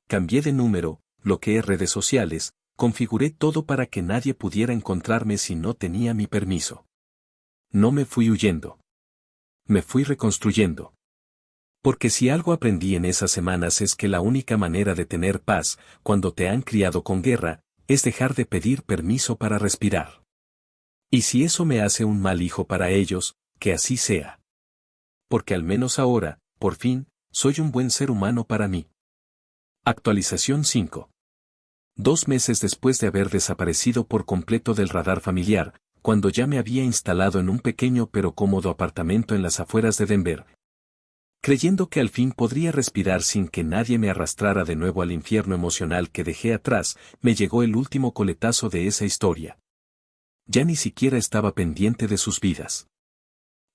Cambié de número, bloqueé redes sociales, configuré todo para que nadie pudiera encontrarme si no tenía mi permiso. No me fui huyendo. Me fui reconstruyendo. Porque si algo aprendí en esas semanas es que la única manera de tener paz, cuando te han criado con guerra, es dejar de pedir permiso para respirar. Y si eso me hace un mal hijo para ellos, que así sea. Porque al menos ahora, por fin, soy un buen ser humano para mí. Actualización 5. 2 meses después de haber desaparecido por completo del radar familiar, cuando ya me había instalado en un pequeño pero cómodo apartamento en las afueras de Denver. Creyendo que al fin podría respirar sin que nadie me arrastrara de nuevo al infierno emocional que dejé atrás, me llegó el último coletazo de esa historia. Ya ni siquiera estaba pendiente de sus vidas.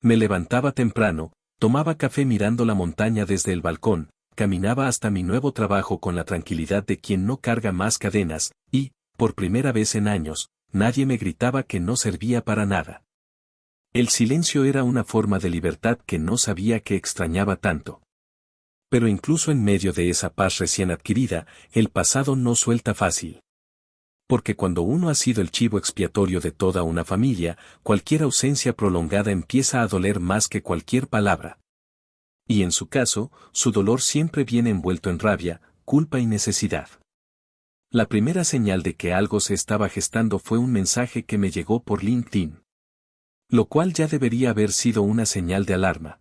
Me levantaba temprano, tomaba café mirando la montaña desde el balcón, caminaba hasta mi nuevo trabajo con la tranquilidad de quien no carga más cadenas, y, por primera vez en años, nadie me gritaba que no servía para nada. El silencio era una forma de libertad que no sabía que extrañaba tanto. Pero incluso en medio de esa paz recién adquirida, el pasado no suelta fácil. Porque cuando uno ha sido el chivo expiatorio de toda una familia, cualquier ausencia prolongada empieza a doler más que cualquier palabra. Y en su caso, su dolor siempre viene envuelto en rabia, culpa y necesidad. La primera señal de que algo se estaba gestando fue un mensaje que me llegó por LinkedIn. Lo cual ya debería haber sido una señal de alarma.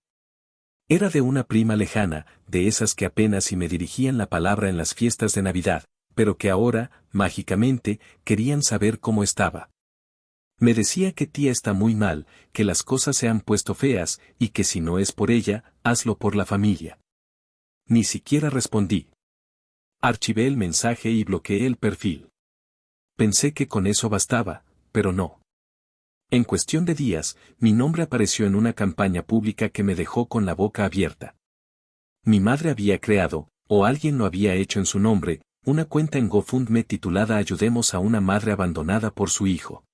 Era de una prima lejana, de esas que apenas si me dirigían la palabra en las fiestas de Navidad, pero que ahora, mágicamente, querían saber cómo estaba. Me decía que tía está muy mal, que las cosas se han puesto feas, y que si no es por ella, hazlo por la familia. Ni siquiera respondí. Archivé el mensaje y bloqueé el perfil. Pensé que con eso bastaba, pero no. En cuestión de días, mi nombre apareció en una campaña pública que me dejó con la boca abierta. Mi madre había creado, o alguien lo había hecho en su nombre, una cuenta en GoFundMe titulada Ayudemos a una madre abandonada por su hijo.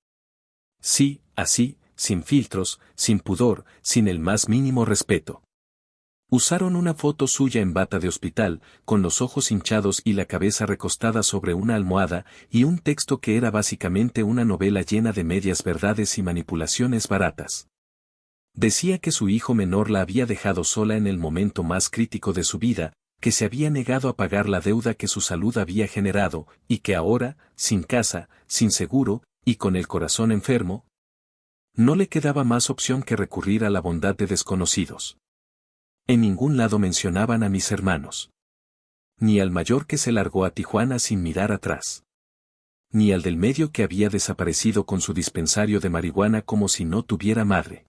Sí, así, sin filtros, sin pudor, sin el más mínimo respeto. Usaron una foto suya en bata de hospital, con los ojos hinchados y la cabeza recostada sobre una almohada, y un texto que era básicamente una novela llena de medias verdades y manipulaciones baratas. Decía que su hijo menor la había dejado sola en el momento más crítico de su vida, que se había negado a pagar la deuda que su salud había generado, y que ahora, sin casa, sin seguro, y con el corazón enfermo, no le quedaba más opción que recurrir a la bondad de desconocidos. En ningún lado mencionaban a mis hermanos. Ni al mayor que se largó a Tijuana sin mirar atrás. Ni al del medio que había desaparecido con su dispensario de marihuana como si no tuviera madre.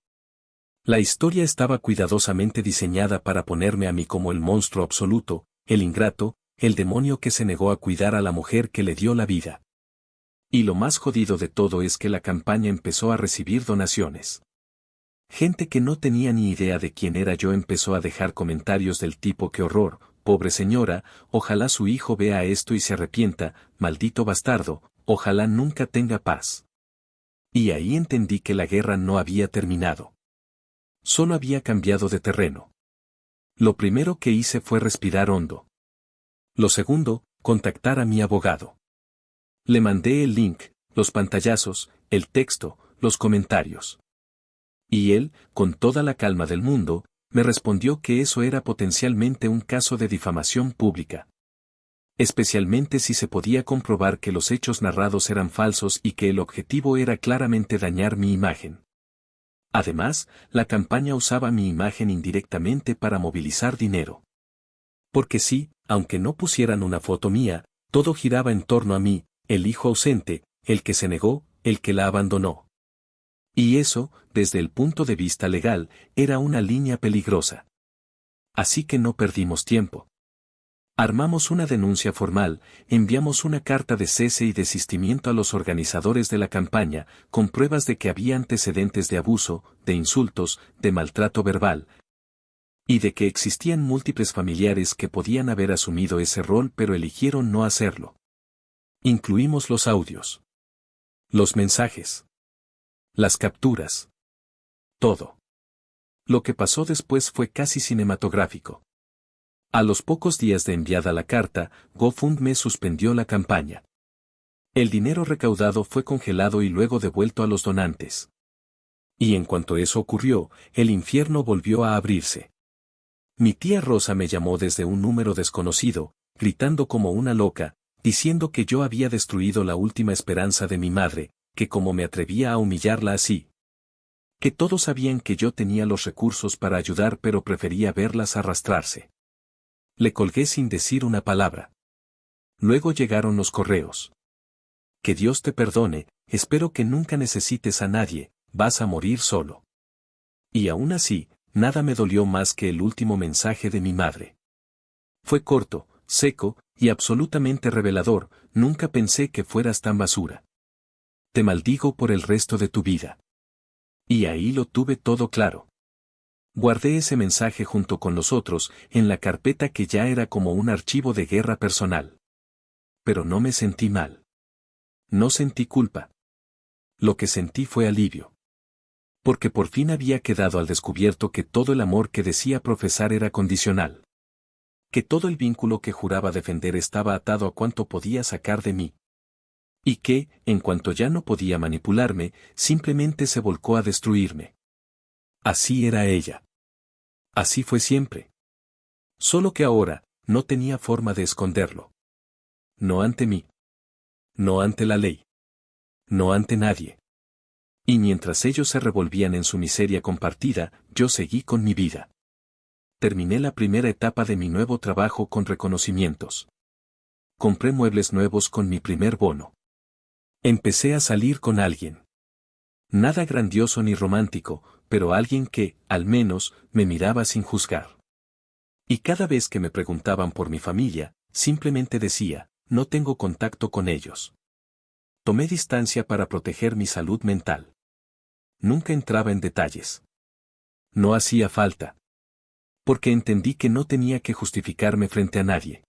La historia estaba cuidadosamente diseñada para ponerme a mí como el monstruo absoluto, el ingrato, el demonio que se negó a cuidar a la mujer que le dio la vida. Y lo más jodido de todo es que la campaña empezó a recibir donaciones. Gente que no tenía ni idea de quién era yo empezó a dejar comentarios del tipo qué horror, pobre señora, ojalá su hijo vea esto y se arrepienta, maldito bastardo, ojalá nunca tenga paz. Y ahí entendí que la guerra no había terminado. Solo había cambiado de terreno. Lo primero que hice fue respirar hondo. Lo segundo, contactar a mi abogado. Le mandé el link, los pantallazos, el texto, los comentarios. Y él, con toda la calma del mundo, me respondió que eso era potencialmente un caso de difamación pública. Especialmente si se podía comprobar que los hechos narrados eran falsos y que el objetivo era claramente dañar mi imagen. Además, la campaña usaba mi imagen indirectamente para movilizar dinero. Porque sí, aunque no pusieran una foto mía, todo giraba en torno a mí, el hijo ausente, el que se negó, el que la abandonó. Y eso, desde el punto de vista legal, era una línea peligrosa. Así que no perdimos tiempo. Armamos una denuncia formal, enviamos una carta de cese y desistimiento a los organizadores de la campaña, con pruebas de que había antecedentes de abuso, de insultos, de maltrato verbal, y de que existían múltiples familiares que podían haber asumido ese rol pero eligieron no hacerlo. Incluimos los audios, los mensajes, las capturas. Todo. Lo que pasó después fue casi cinematográfico. A los pocos días de enviada la carta, GoFundMe suspendió la campaña. El dinero recaudado fue congelado y luego devuelto a los donantes. Y en cuanto eso ocurrió, el infierno volvió a abrirse. Mi tía Rosa me llamó desde un número desconocido, gritando como una loca, diciendo que yo había destruido la última esperanza de mi madre, que cómo me atrevía a humillarla así. Que todos sabían que yo tenía los recursos para ayudar pero prefería verlas arrastrarse. Le colgué sin decir una palabra. Luego llegaron los correos. Que Dios te perdone, espero que nunca necesites a nadie, vas a morir solo. Y aún así, nada me dolió más que el último mensaje de mi madre. Fue corto, seco, y absolutamente revelador, nunca pensé que fueras tan basura. Te maldigo por el resto de tu vida. Y ahí lo tuve todo claro. Guardé ese mensaje junto con los otros, en la carpeta que ya era como un archivo de guerra personal. Pero no me sentí mal. No sentí culpa. Lo que sentí fue alivio. Porque por fin había quedado al descubierto que todo el amor que decía profesar era condicional. Que todo el vínculo que juraba defender estaba atado a cuánto podía sacar de mí. Y que, en cuanto ya no podía manipularme, simplemente se volcó a destruirme. Así era ella. Así fue siempre. Solo que ahora, no tenía forma de esconderlo. No ante mí. No ante la ley. No ante nadie. Y mientras ellos se revolvían en su miseria compartida, yo seguí con mi vida. Terminé la primera etapa de mi nuevo trabajo con reconocimientos. Compré muebles nuevos con mi primer bono. Empecé a salir con alguien. Nada grandioso ni romántico, pero alguien que, al menos, me miraba sin juzgar. Y cada vez que me preguntaban por mi familia, simplemente decía, no tengo contacto con ellos. Tomé distancia para proteger mi salud mental. Nunca entraba en detalles. No hacía falta. Porque entendí que no tenía que justificarme frente a nadie.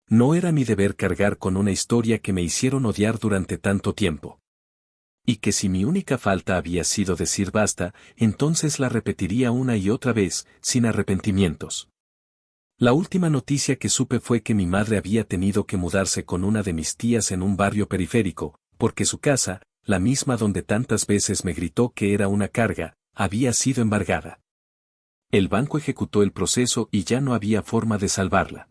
No era mi deber cargar con una historia que me hicieron odiar durante tanto tiempo. Y que si mi única falta había sido decir basta, entonces la repetiría una y otra vez, sin arrepentimientos. La última noticia que supe fue que mi madre había tenido que mudarse con una de mis tías en un barrio periférico, porque su casa, la misma donde tantas veces me gritó que era una carga, había sido embargada. El banco ejecutó el proceso y ya no había forma de salvarla.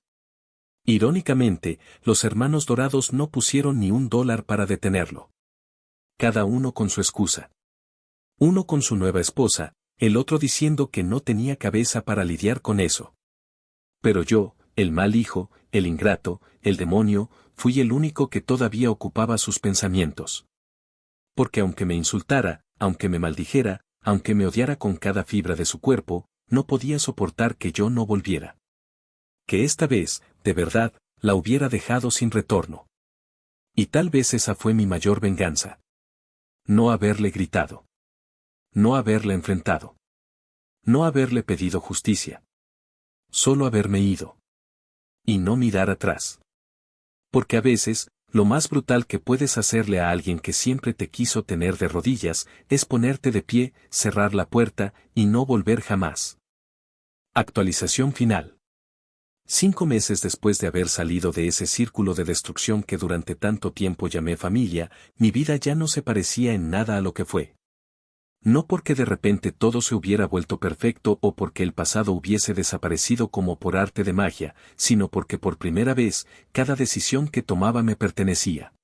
Irónicamente, los hermanos Dorados no pusieron ni $1 para detenerlo. Cada uno con su excusa. Uno con su nueva esposa, el otro diciendo que no tenía cabeza para lidiar con eso. Pero yo, el mal hijo, el ingrato, el demonio, fui el único que todavía ocupaba sus pensamientos. Porque aunque me insultara, aunque me maldijera, aunque me odiara con cada fibra de su cuerpo, no podía soportar que yo no volviera. Que esta vez, de verdad, la hubiera dejado sin retorno. Y tal vez esa fue mi mayor venganza. No haberle gritado. No haberle enfrentado. No haberle pedido justicia. Solo haberme ido. Y no mirar atrás. Porque a veces, lo más brutal que puedes hacerle a alguien que siempre te quiso tener de rodillas, es ponerte de pie, cerrar la puerta, y no volver jamás. Actualización final. 5 meses después de haber salido de ese círculo de destrucción que durante tanto tiempo llamé familia, mi vida ya no se parecía en nada a lo que fue. No porque de repente todo se hubiera vuelto perfecto o porque el pasado hubiese desaparecido como por arte de magia, sino porque por primera vez, cada decisión que tomaba me pertenecía.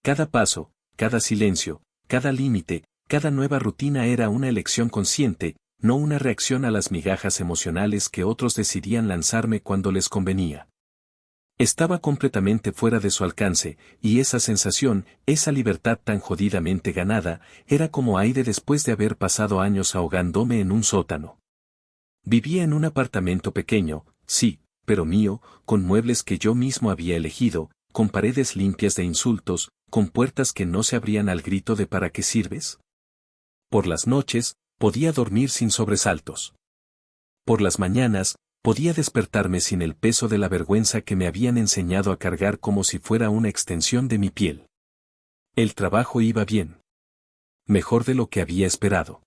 Cada paso, cada silencio, cada límite, cada nueva rutina era una elección consciente, no una reacción a las migajas emocionales que otros decidían lanzarme cuando les convenía. Estaba completamente fuera de su alcance, y esa sensación, esa libertad tan jodidamente ganada, era como aire después de haber pasado años ahogándome en un sótano. Vivía en un apartamento pequeño, sí, pero mío, con muebles que yo mismo había elegido, con paredes limpias de insultos, con puertas que no se abrían al grito de ¿para qué sirves? Por las noches, podía dormir sin sobresaltos. Por las mañanas, podía despertarme sin el peso de la vergüenza que me habían enseñado a cargar como si fuera una extensión de mi piel. El trabajo iba bien. Mejor de lo que había esperado.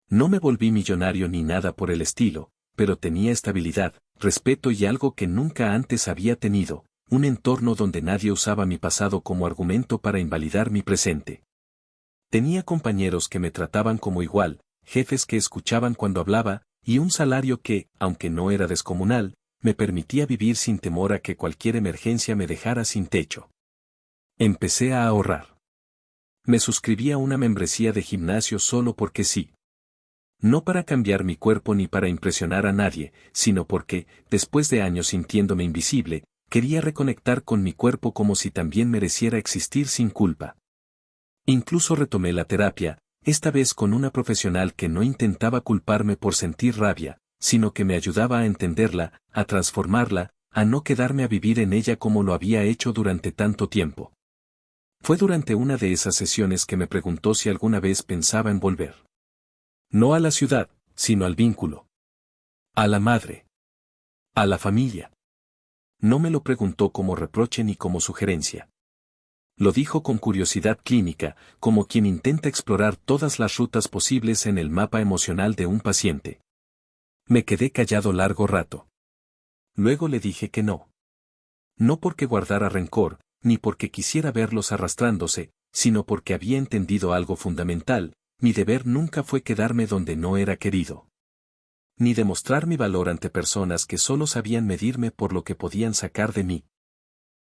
No me volví millonario ni nada por el estilo, pero tenía estabilidad, respeto y algo que nunca antes había tenido, un entorno donde nadie usaba mi pasado como argumento para invalidar mi presente. Tenía compañeros que me trataban como igual, jefes que escuchaban cuando hablaba, y un salario que, aunque no era descomunal, me permitía vivir sin temor a que cualquier emergencia me dejara sin techo. Empecé a ahorrar. Me suscribí a una membresía de gimnasio solo porque sí. No para cambiar mi cuerpo ni para impresionar a nadie, sino porque, después de años sintiéndome invisible, quería reconectar con mi cuerpo como si también mereciera existir sin culpa. Incluso retomé la terapia, esta vez con una profesional que no intentaba culparme por sentir rabia, sino que me ayudaba a entenderla, a transformarla, a no quedarme a vivir en ella como lo había hecho durante tanto tiempo. Fue durante una de esas sesiones que me preguntó si alguna vez pensaba en volver. No a la ciudad, sino al vínculo. A la madre. A la familia. No me lo preguntó como reproche ni como sugerencia. Lo dijo con curiosidad clínica, como quien intenta explorar todas las rutas posibles en el mapa emocional de un paciente. Me quedé callado largo rato. Luego le dije que no. No porque guardara rencor, ni porque quisiera verlos arrastrándose, sino porque había entendido algo fundamental, mi deber nunca fue quedarme donde no era querido. Ni demostrar mi valor ante personas que solo sabían medirme por lo que podían sacar de mí.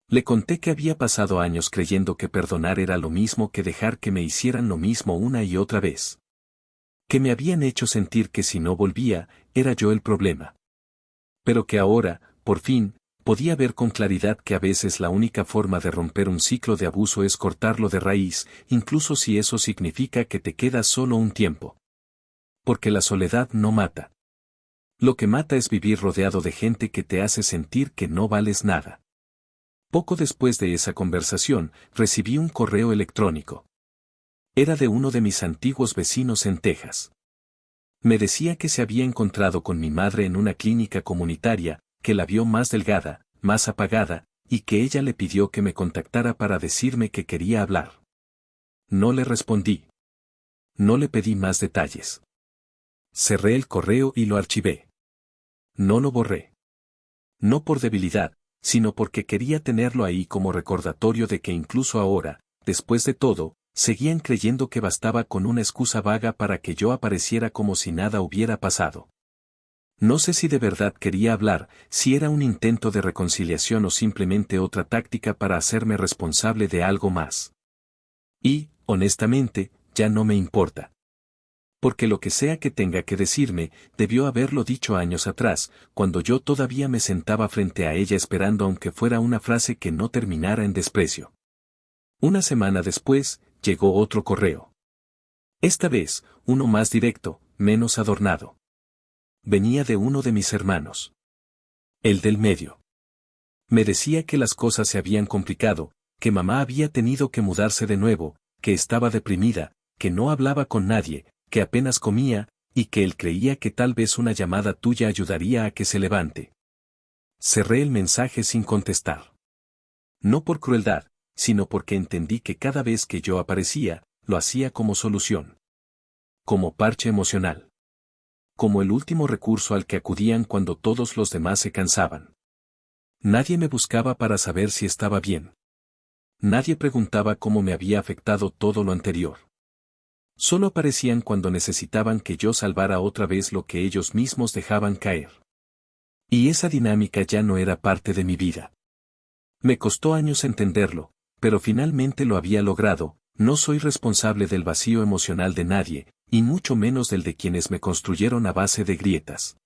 Le conté que había pasado años creyendo que perdonar era lo mismo que dejar que me hicieran lo mismo una y otra vez. Que me habían hecho sentir que si no volvía, era yo el problema. Pero que ahora, por fin, podía ver con claridad que a veces la única forma de romper un ciclo de abuso es cortarlo de raíz, incluso si eso significa que te quedas solo un tiempo. Porque la soledad no mata. Lo que mata es vivir rodeado de gente que te hace sentir que no vales nada. Poco después de esa conversación, recibí un correo electrónico. Era de uno de mis antiguos vecinos en Texas. Me decía que se había encontrado con mi madre en una clínica comunitaria, que la vio más delgada, más apagada, y que ella le pidió que me contactara para decirme que quería hablar. No le respondí. No le pedí más detalles. Cerré el correo y lo archivé. No lo borré. No por debilidad, sino porque quería tenerlo ahí como recordatorio de que incluso ahora, después de todo, seguían creyendo que bastaba con una excusa vaga para que yo apareciera como si nada hubiera pasado. No sé si de verdad quería hablar, si era un intento de reconciliación o simplemente otra táctica para hacerme responsable de algo más. Y, honestamente, ya no me importa. Porque lo que sea que tenga que decirme, debió haberlo dicho años atrás, cuando yo todavía me sentaba frente a ella esperando aunque fuera una frase que no terminara en desprecio. Una semana después, llegó otro correo. Esta vez, uno más directo, menos adornado. Venía de uno de mis hermanos. El del medio. Me decía que las cosas se habían complicado, que mamá había tenido que mudarse de nuevo, que estaba deprimida, que no hablaba con nadie, que apenas comía, y que él creía que tal vez una llamada tuya ayudaría a que se levante. Cerré el mensaje sin contestar. No por crueldad, sino porque entendí que cada vez que yo aparecía, lo hacía como solución. Como parche emocional. Como el último recurso al que acudían cuando todos los demás se cansaban. Nadie me buscaba para saber si estaba bien. Nadie preguntaba cómo me había afectado todo lo anterior. Solo aparecían cuando necesitaban que yo salvara otra vez lo que ellos mismos dejaban caer. Y esa dinámica ya no era parte de mi vida. Me costó años entenderlo, pero finalmente lo había logrado. No soy responsable del vacío emocional de nadie, y mucho menos del de quienes me construyeron a base de grietas.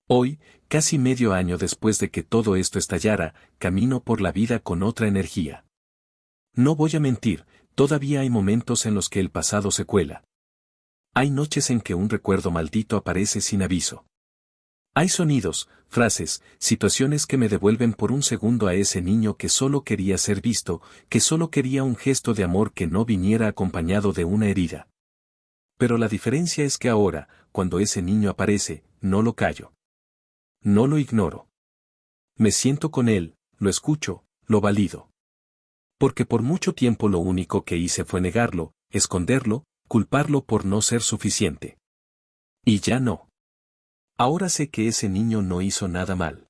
Hoy, casi medio año después de que todo esto estallara, camino por la vida con otra energía. No voy a mentir, todavía hay momentos en los que el pasado se cuela. Hay noches en que un recuerdo maldito aparece sin aviso. Hay sonidos, frases, situaciones que me devuelven por un segundo a ese niño que solo quería ser visto, que solo quería un gesto de amor que no viniera acompañado de una herida. Pero la diferencia es que ahora, cuando ese niño aparece, no lo callo. No lo ignoro. Me siento con él, lo escucho, lo valido. Porque por mucho tiempo lo único que hice fue negarlo, esconderlo, culparlo por no ser suficiente. Y ya no. Ahora sé que ese niño no hizo nada mal.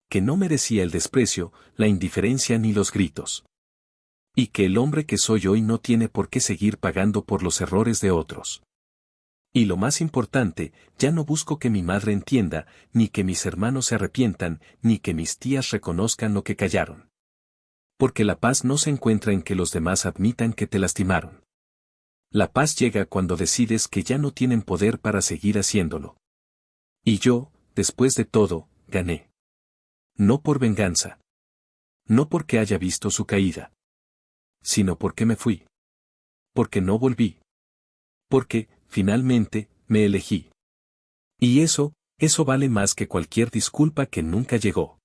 Que no merecía el desprecio, la indiferencia ni los gritos. Y que el hombre que soy hoy no tiene por qué seguir pagando por los errores de otros. Y lo más importante, ya no busco que mi madre entienda, ni que mis hermanos se arrepientan, ni que mis tías reconozcan lo que callaron. Porque la paz no se encuentra en que los demás admitan que te lastimaron. La paz llega cuando decides que ya no tienen poder para seguir haciéndolo. Y yo, después de todo, gané. No por venganza. No porque haya visto su caída. Sino porque me fui. Porque no volví. Porque, finalmente, me elegí. Y eso vale más que cualquier disculpa que nunca llegó.